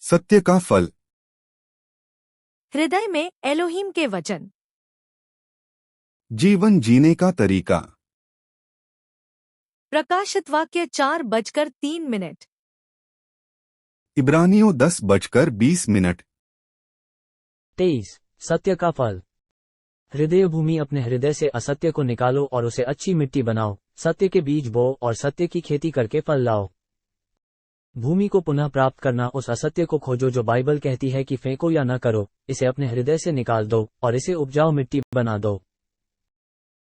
सत्य का फल। हृदय में एलोहीम के वचन। जीवन जीने का तरीका। प्रकाशित वाक्य 4:03। इब्रानियों 10:20। 23। सत्य का फल। हृदय भूमि, अपने हृदय से असत्य को निकालो और उसे अच्छी मिट्टी बनाओ, सत्य के बीज बो और सत्य की खेती करके फल लाओ। भूमि को पुनः प्राप्त करना, उस असत्य को खोजो जो बाइबल कहती है कि फेंको या न करो, इसे अपने हृदय से निकाल दो और इसे उपजाऊ मिट्टी बना दो।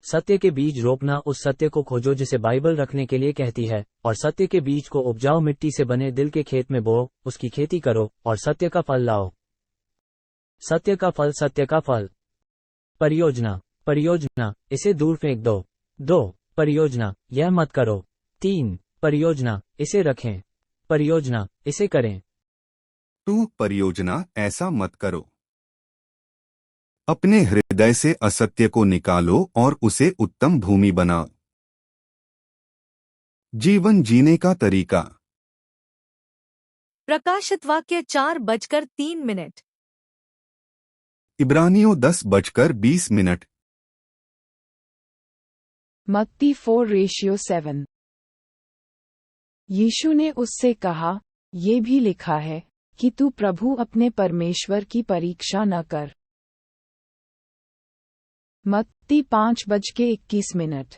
सत्य के बीज रोपना, उस सत्य को खोजो जिसे बाइबल रखने के लिए कहती है, और सत्य के बीज को उपजाऊ मिट्टी से बने दिल के खेत में बो, उसकी खेती करो और सत्य का फल लाओ। सत्य का फल। सत्य का फल। परियोजना। परियोजना, इसे दूर फेंक दो। 2 परियोजना, यह मत करो। 3 परियोजना, इसे रखें। परियोजना, इसे करें। 2 परियोजना, ऐसा मत करो। अपने हृदय से असत्य को निकालो और उसे उत्तम भूमि बनाओ। जीवन जीने का तरीका। प्रकाशित वाक्य 4:03। इब्रानियों 10:20। मत्ती 4:7। यीशु ने उससे कहा, ये भी लिखा है कि तू प्रभु अपने परमेश्वर की परीक्षा न कर। मत्ती 5:21।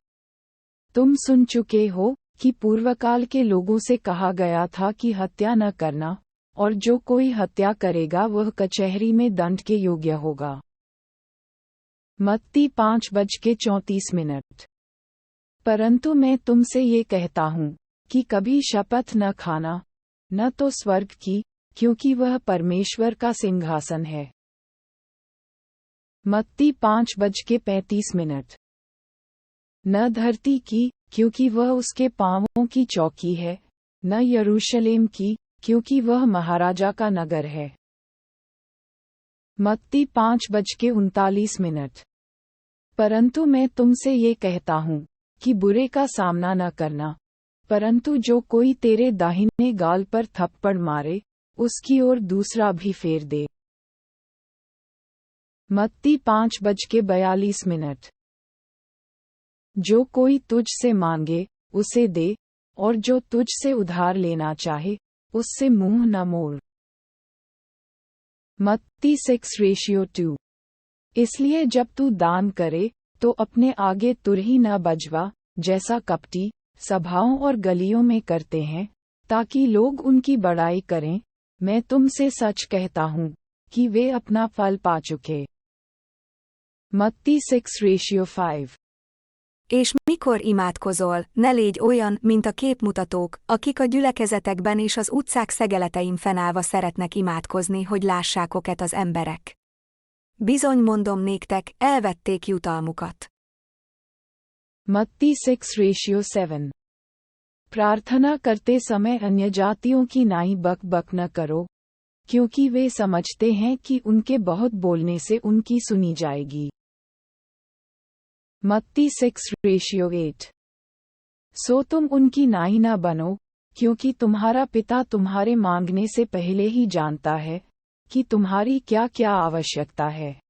तुम सुन चुके हो कि पूर्वकाल के लोगों से कहा गया था कि हत्या न करना, और जो कोई हत्या करेगा वह कचहरी में दंड के योग्य होगा। मत्ती 5:34। परंतु मैं तुमसे ये कहता हूँ कि कभी शपथ न खाना, न तो स्वर्ग की, क्योंकि वह परमेश्वर का सिंहासन है। मत्ती 5:35। न धरती की, क्योंकि वह उसके पांवों की चौकी है, न यरूशलेम की, क्योंकि वह महाराजा का नगर है। मत्ती 5:39। परंतु मैं तुमसे ये कहता हूँ कि बुरे का सामना न करना, परंतु जो कोई तेरे दाहिने गाल पर थप्पड़ मारे, उसकी ओर दूसरा भी फेर दे। मत्ती 5:42। जो कोई तुझ से मांगे, उसे दे, और जो तुझ से उधार लेना चाहे, उससे मुंह न मोड़। मत्ती 6:2। इसलिए जब तू दान करे, तो अपने आगे तुरही न बजवा, जैसा कपटी सभाओं और गलियों में करते हैं, ताकि लोग उनकी बड़ाई करें। मैं तुमसे सच कहता हूँ कि वे अपना फल पा चुके। मत्ती 6:5। És mikor imádkozol, ne légy olyan, mint a képmutatók, akik a gyülekezetekben és az utcák szegeletein fennállva szeretnek imádkozni, hogy lássák őket az emberek. Bizony mondom néktek, elvették jutalmukat. मत्ती 6:7। प्रार्थना करते समय अन्य जातियों की नाई बक बक न करो, क्योंकि वे समझते हैं कि उनके बहुत बोलने से उनकी सुनी जाएगी। मत्ती 6:8। सो तुम उनकी नाई न बनो, क्योंकि तुम्हारा पिता तुम्हारे मांगने से पहले ही जानता है कि तुम्हारी क्या क्या आवश्यकता है।